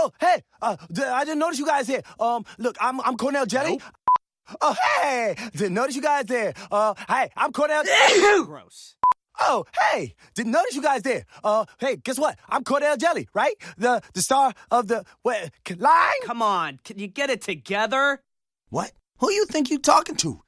Oh, hey, I didn't notice you guys here. Look, I'm Cornell Jelly. Nope. Oh, hey, didn't notice you guys there. Hey, I'm Cornell. Gross. Oh, hey, didn't notice you guys there. Hey, guess what? I'm Cornell Jelly, right? The star of the line. Come on, can you get it together? What? Who you think you talking to?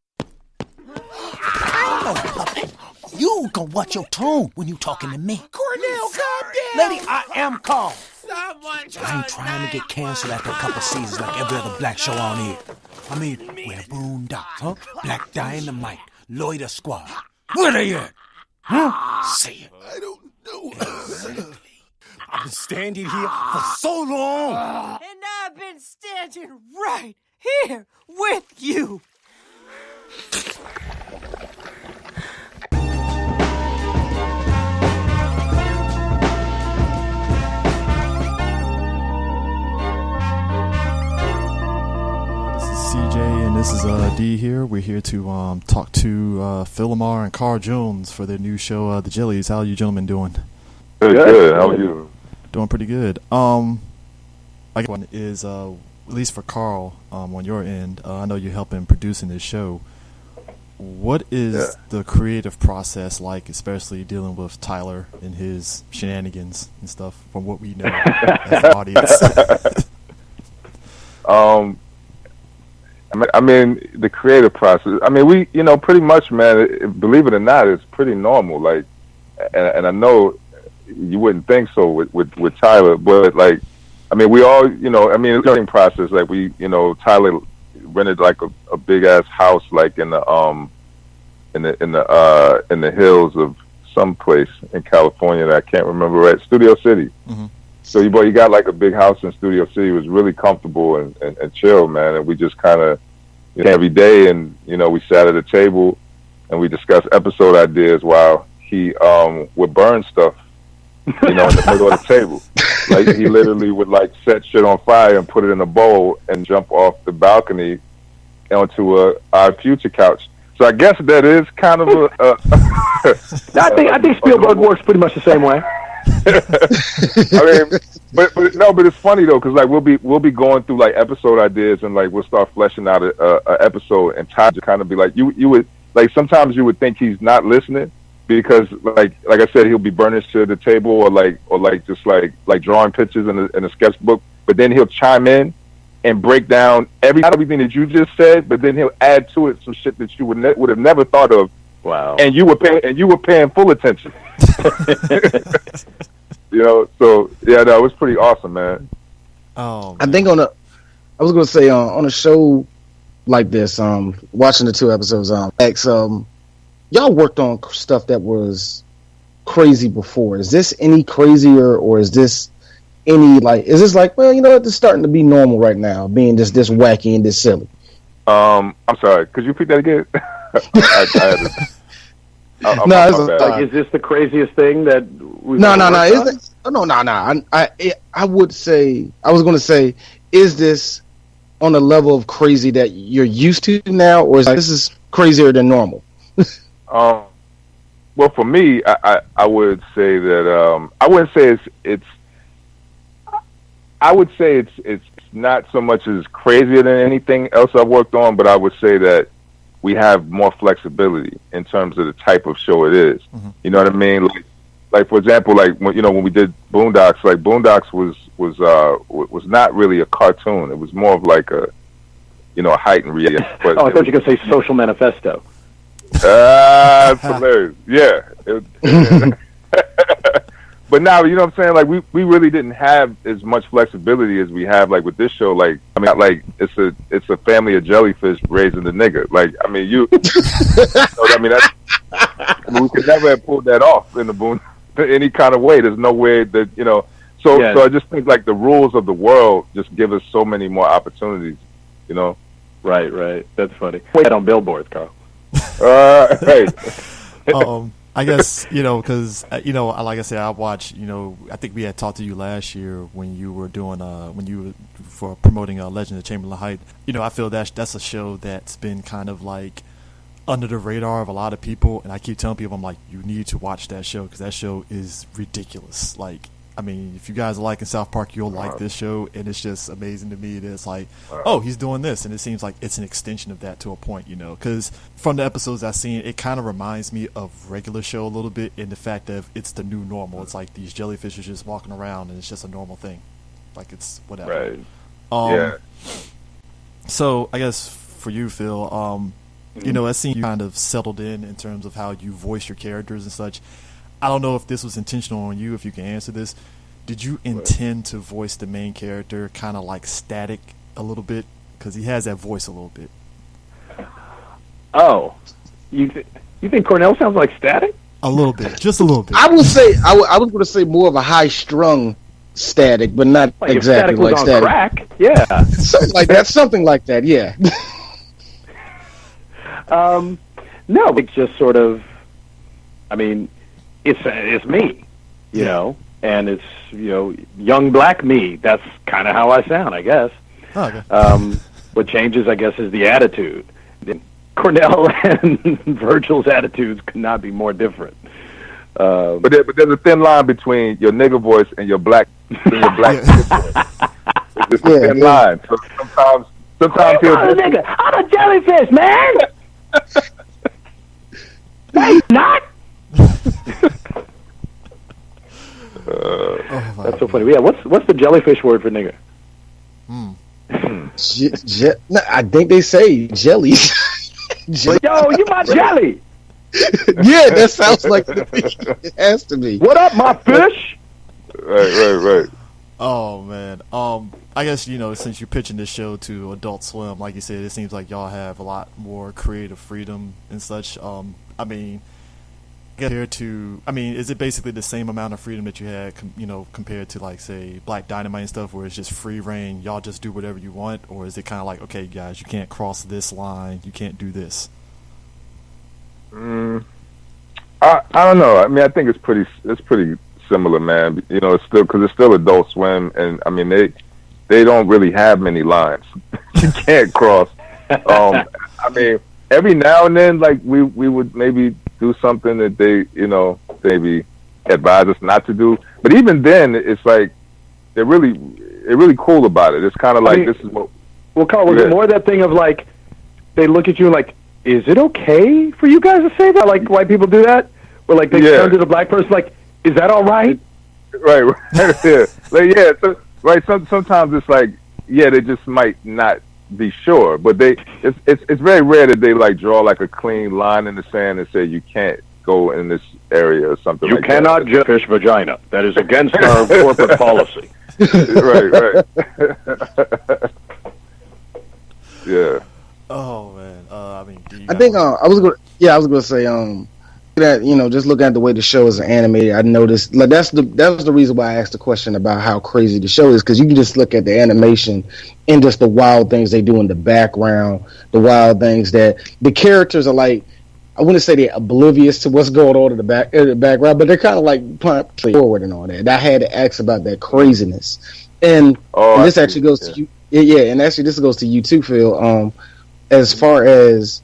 I know, puppet. You gonna watch your tone when you talking to me. Cornell, calm down. Lady, I am calm. Someone I ain't trying to get canceled after a couple seasons like every other black show on here. I mean, we're Boondocks, huh? Black Dynamite, Loiter Squad. Where they at? Huh? Say it. I don't know. Exactly. I've been standing here for so long. And I've been standing right here with you. CJ and this is D here. We're here to talk to Phil Lamarr and Carl Jones for their new show, The Jellies. How are you gentlemen doing? Good. How are you? Doing pretty good. I guess one is at least for Carl on your end. I know you're helping producing this show. What is the creative process like, especially dealing with Tyler and his shenanigans and stuff? From what we know as an audience. I mean, the creative process. I mean, we, pretty much, man. Believe it or not, it's pretty normal. Like, and I know you wouldn't think so with Tyler, but like, I mean, we all, it's a learning process. Like Tyler rented like a big ass house, like in the hills of some place in California that I can't remember. Right, Studio City. Mm-hmm. So you got like a big house in Studio City. It was really comfortable and chill, man. And we just kind of every day, and we sat at a table and we discussed episode ideas while he would burn stuff, in the middle of the table. Like he literally would like set shit on fire and put it in a bowl and jump off the balcony onto our future couch. So I guess that is kind of I think Spielberg works pretty much the same way. I mean, but it's funny though, because like we'll be going through like episode ideas and like we'll start fleshing out a episode, and Ty just kind of be like, you would like sometimes you would think he's not listening because like I said, he'll be burning shit at the table or like just like drawing pictures in a sketchbook, but then he'll chime in and break down everything that you just said, but then he'll add to it some shit that you would have never thought of. Wow! And you were paying full attention. So yeah, no, it was pretty awesome, man. Oh, man. I think on a show like this, watching the two episodes, y'all worked on stuff that was crazy before. Is this any crazier, or is this any is this like, well, it's starting to be normal right now, being this wacky and this silly? I'm sorry, could you repeat that again? Is this the craziest thing that we've No. I would say, I was going to say, is this on a level of crazy that you're used to now, or is this is crazier than normal? Well, for me, I would say that I wouldn't say it's. I would say it's not so much as crazier than anything else I've worked on, but I would say that we have more flexibility in terms of the type of show it is. Mm-hmm. You know what I mean? Like for example, like when we did Boondocks, like Boondocks was not really a cartoon. It was more of like a heightened reality. But I thought you were going to say Social Manifesto. That's hilarious. Yeah. But now, you know what I'm saying? Like we really didn't have as much flexibility as we have like with this show. Like it's a family of jellyfish raising the nigga. Like I mean we could never have pulled that off in the Boone any kind of way. There's no way that So I just think like the rules of the world just give us so many more opportunities. Right. That's funny. Wait on billboards, Carl. Hey. I guess, because, like I said, I watched, I think we had talked to you last year when you were doing, for promoting Legend of Chamberlain Heights. I feel that's a show that's been kind of like under the radar of a lot of people. And I keep telling people, I'm like, you need to watch that show because that show is ridiculous. Like, I mean, if you guys are liking South Park, you'll like this show, and it's just amazing to me that it's like, oh, he's doing this, and it seems like it's an extension of that to a point, you know, because from the episodes I've seen, it kind of reminds me of regular show a little bit in the fact that it's the new normal. It's like these jellyfish are just walking around, and it's just a normal thing. Like, it's whatever. Right. So, I guess for you, Phil, you know, I seen you kind of settled in terms of how you voice your characters and such. I don't know if this was intentional on you, if you can answer this. Did you intend to voice the main character kind of like Static a little bit? Because he has that voice a little bit. Oh. You think Cornell sounds like Static? A little bit. Just a little bit. I would say, I was going to say more of a high-strung Static, but not Like exactly if Static was like on Static. crack, yeah. Something like that, yeah. No, it's just sort of, I mean, it's me, you know, and it's, you know, young black me. That's kind of how I sound, I guess. Oh, okay. What changes, I guess, is the attitude. Cornell and Virgil's attitudes could not be more different. But there's a thin line between your nigger voice and your black voice. It's a thin line. So sometimes he'll I'm a nigga. I'm a jellyfish, man. Hey, not. That's so funny. Yeah, what's the jellyfish word for nigger? No, I think they say jellies. Yo, you my jelly. Yeah, that sounds like it has to be. What up, my fish? Right. Oh, man. I guess, you know, since you're pitching this show to Adult Swim, like you said, it seems like y'all have a lot more creative freedom and such. I mean, compared to, is it basically the same amount of freedom that you had, compared to, like, say, Black Dynamite and stuff, where it's just free reign, y'all just do whatever you want? Or is it kind of like, okay, guys, you can't cross this line, you can't do this? I don't know. I mean, I think it's pretty similar, man. You know, it's still Adult Swim, and I mean they don't really have many lines. You can't cross. I mean, every now and then, like we would maybe do something that they, you know, maybe advise us not to do. But even then, it's like they're really cool about it. It's kind of like, this is what. Well, Carl, was it more that thing of like they look at you and like, is it okay for you guys to say that? Like white people do that, where like they turn to the black person like, is that all right? Right. Yeah. Like, yeah. So, right. Sometimes it's like, yeah, they just might not be sure, but it's very rare that they like draw like a clean line in the sand and say you can't go in this area or something. You cannot jellyfish vagina. That is against our corporate policy. Right. Yeah. Oh man. I think I was gonna say that, you know, just looking at the way the show is animated, I noticed like that was the reason why I asked the question about how crazy the show is, because you can just look at the animation and just the wild things they do in the background, the wild things that the characters are like. I wouldn't say they're oblivious to what's going on in the background, but they're kind of like pushing forward and all that. And I had to ask about that craziness, and this actually goes to you. Yeah, and actually this goes to you too, Phil. As far as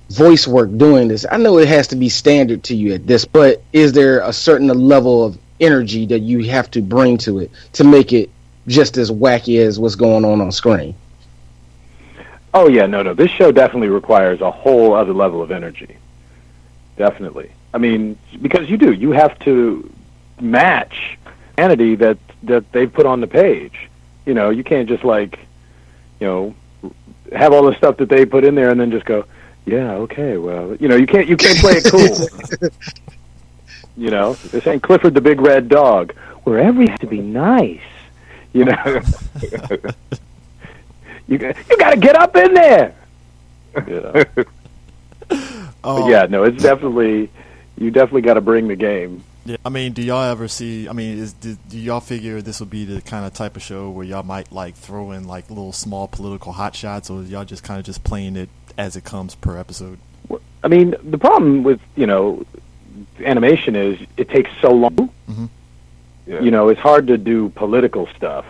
voice work doing this, I know it has to be standard to you at this, but is there a certain level of energy that you have to bring to it to make it just as wacky as what's going on screen? Oh yeah, no. This show definitely requires a whole other level of energy. Definitely. I mean, because you have to match humanity that they've put on the page. You know, you can't just like, you know, have all the stuff that they put in there and then just go, yeah, okay, well, you know, you can't play it cool. You know, this ain't Clifford the Big Red Dog, where every has to be nice. You know, you got to get up in there. You know. But yeah, no, it's definitely, you definitely got to bring the game. Yeah, I mean, do y'all ever see? I mean, do y'all figure this would be the kind of type of show where y'all might like throw in like little small political hot shots, or y'all just kind of just playing it as it comes per episode? I mean, the problem with, you know, animation is it takes so long. Mm-hmm. Yeah. You know, it's hard to do political stuff.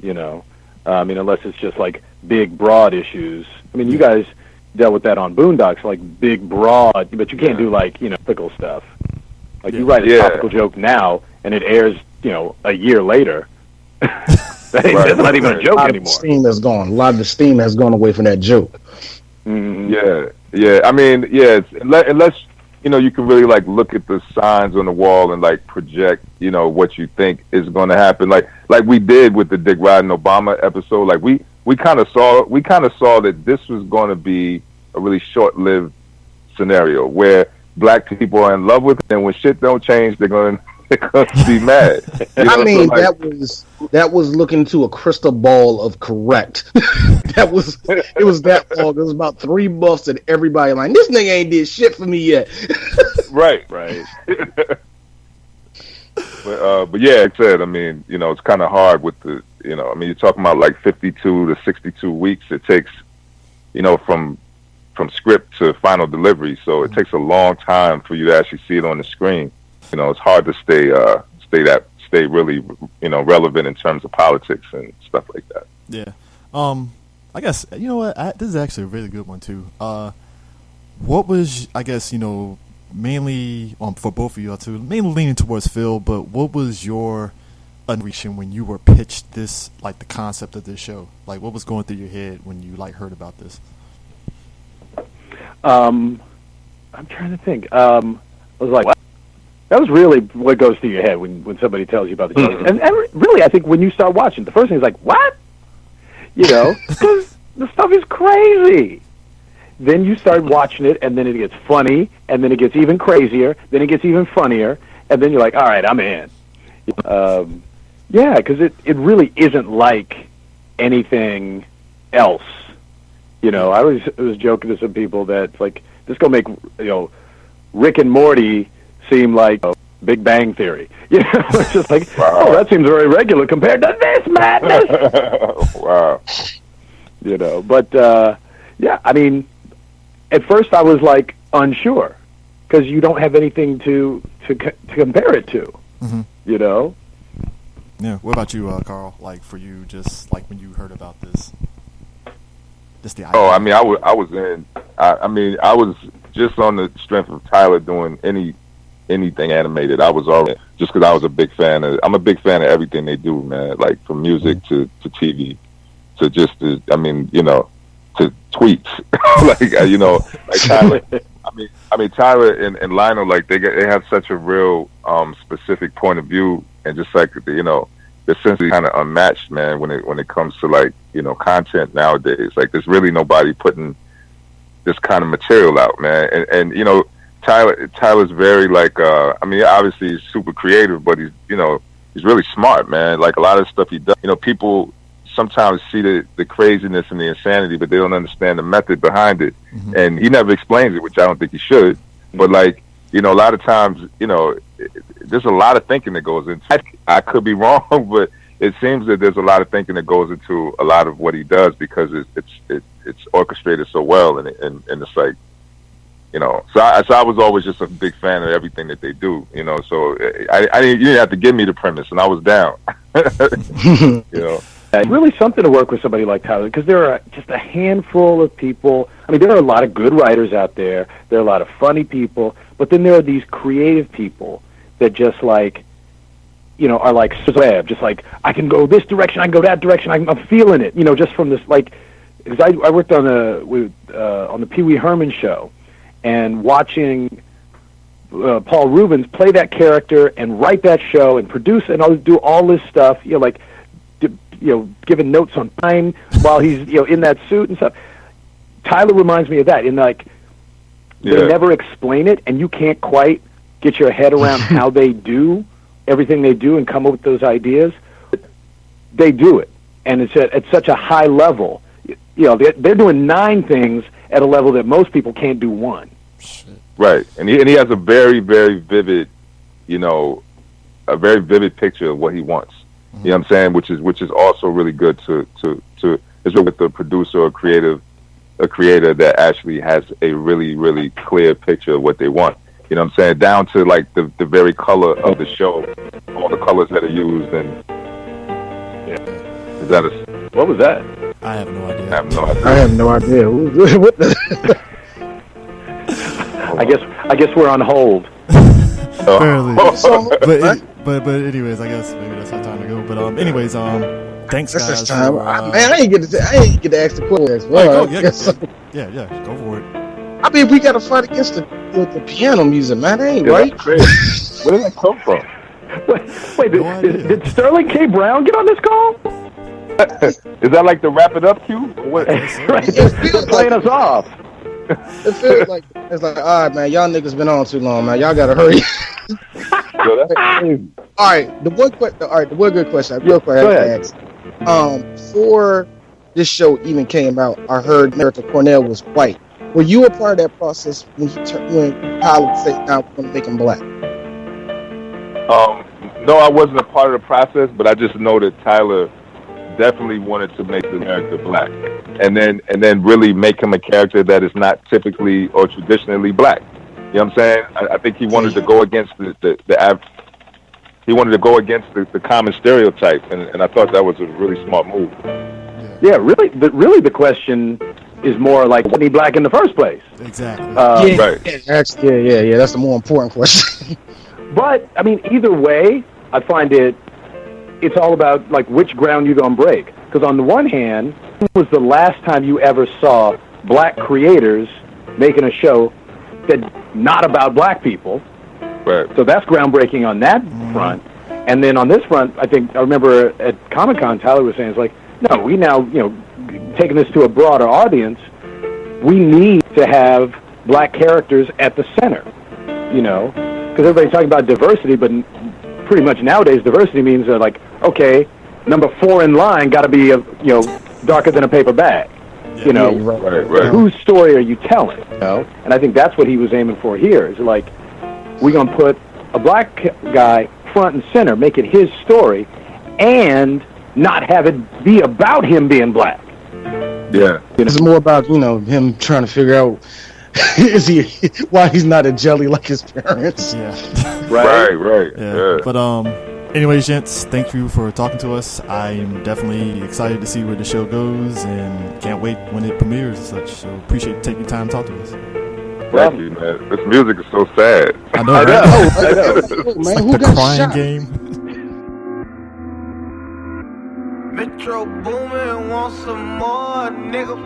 You know, I mean, unless it's just like big, broad issues. I mean, you guys dealt with that on Boondocks, like big, broad, but you can't do like, you know, political stuff. Like you write a topical joke now, and it airs a year later. That's not even a joke anymore. Steam has gone. A lot of the steam has gone away from that joke. Mm-hmm. Yeah. I mean, unless you can really like look at the signs on the wall and like project, what you think is going to happen. Like we did with the Dick Riding Obama episode. Like we kind of saw that this was going to be a really short-lived scenario where black people are in love with it, and when shit don't change, they're going to be mad. That was looking into a crystal ball of correct. It was that long. It was about 3 months, and everybody like, this nigga ain't did shit for me yet. Right. But yeah, like I said, I mean, it's kind of hard with the, you're talking about like 52 to 62 weeks it takes, from script to final delivery. So it takes a long time for you to actually see it on the screen. It's hard to stay really, relevant in terms of politics and stuff like that. Yeah. I guess, this is actually a really good one too. What was, I guess, mainly for both of you all too, mainly leaning towards Phil, but what was your reaction when you were pitched this, like the concept of this show? Like what was going through your head when you like heard about this? I'm trying to think. I was like, what? That was really what goes through your head when somebody tells you about the show. And really, I think when you start watching, the first thing is like, what? Because the stuff is crazy. Then you start watching it, and then it gets funny, and then it gets even crazier, then it gets even funnier, and then you're like, all right, I'm in. Because it really isn't like anything else. I was joking to some people that like this gonna make Rick and Morty seem like Big Bang Theory. It's just like, oh, that seems very regular compared to this madness. Wow. But I mean, at first I was like unsure because you don't have anything to compare it to. Mm-hmm. Yeah. What about you, Carl? Like for you, just like when you heard about this. Just the idea. Oh, I mean, I was in. I was just on the strength of Tyler doing anything animated. I was already just because I was a big fan of. I'm a big fan of everything they do, man. Like from music to TV to just to tweets. like Tyler. I mean Tyler and Lionel, like they have such a real specific point of view, and just like they're essentially kind of unmatched, man, when it comes to like content nowadays. Like there's really nobody putting this kind of material out, man. And Tyler's very like obviously he's super creative, but he's really smart, man. Like a lot of stuff he does, people sometimes see the craziness and the insanity, but they don't understand the method behind it. Mm-hmm. And he never explains it, which I don't think he should. But like a lot of times, there's a lot of thinking that goes into it. I could be wrong, but it seems that there's a lot of thinking that goes into a lot of what he does because it's orchestrated so well, and it's like, so I was always just a big fan of everything that they do, So you didn't have to give me the premise, and I was down. It's really something to work with somebody like Tyler because there are just a handful of people. I mean, there are a lot of good writers out there. There are a lot of funny people, but then there are these creative people that just like, are like web. Just like I can go this direction, I can go that direction. I'm feeling it, just from this like. Because I worked on the Pee Wee Herman show, and watching Paul Rubens play that character and write that show and produce and do all this stuff, giving notes on time while he's in that suit and stuff. Tyler reminds me of that. In like, they never explain it, and you can't quite get your head around how they do everything they do and come up with those ideas. They do it, and it's at such a high level. They're doing 9 things at a level that most people can't do 1. Right, and he has a very, very vivid, a very vivid picture of what he wants. Mm-hmm. You know what I'm saying? Which is also really good to is with the producer or a creator that actually has a really, really clear picture of what they want. You know what I'm saying? Down to like the very color of the show, all the colors that are used, and is that what was that? I have no idea. I have no idea. What the? I guess we're on hold. Barely. but anyways, I guess maybe that's our time to go. But anyways, thanks That's guys. just time. For, Man, I ain't get to ask the question. go, Well, yeah, go for it. I mean, we got to fight against the piano music, man. That ain't Yeah, right. that's crazy. Where did that come from? Wait, No idea. did Sterling K. Brown get on this call? Is that like the wrap it up cue? Or what? Right, It just feels playing like- us off. It feels like it's like, all right, man, y'all niggas been on too long, man. Y'all gotta hurry. Yo, that's crazy. All right, the one good question, real quick, I Go have ahead. to ask. Before this show even came out, I heard Mr. Cornell was white. Were you a part of that process when Tyler said, "I want to make him black"? No, I wasn't a part of the process, but I just know that Tyler definitely wanted to make the character black, and then really make him a character that is not typically or traditionally black. You know what I'm saying? I think he wanted to go against he wanted to go against the common stereotype, and I thought that was a really smart move. Yeah, really the question is more like, wasn't he black in the first place? Exactly. Right. Actually, yeah. That's the more important question. But I mean, either way, I find it's all about like which ground you gonna break. Because on the one hand, when was the last time you ever saw black creators making a show that's not about black people? Right. So that's groundbreaking on that front. And then on this front, I remember at Comic-Con, Tyler was saying, it's like, no, we now, taking this to a broader audience, we need to have black characters at the center, because everybody's talking about diversity, but pretty much nowadays diversity means like, okay, number 4 in line got to be darker than a paper bag. Right. Whose story are you telling? And I think that's what he was aiming for here. Is like, we're gonna put a black guy front and center, make it his story, and not have it be about him being black. Yeah. It's more about him trying to figure out why he's not a jelly like his parents. Yeah. Right. Yeah. But anyways, gents, thank you for talking to us. I'm definitely excited to see where the show goes and can't wait when it premieres and such. So appreciate you taking time to talk to us. Thank you, man. This music is so sad. I know. I Right? know. It's It's like the crying game. Metro Boomin want some more, nigga.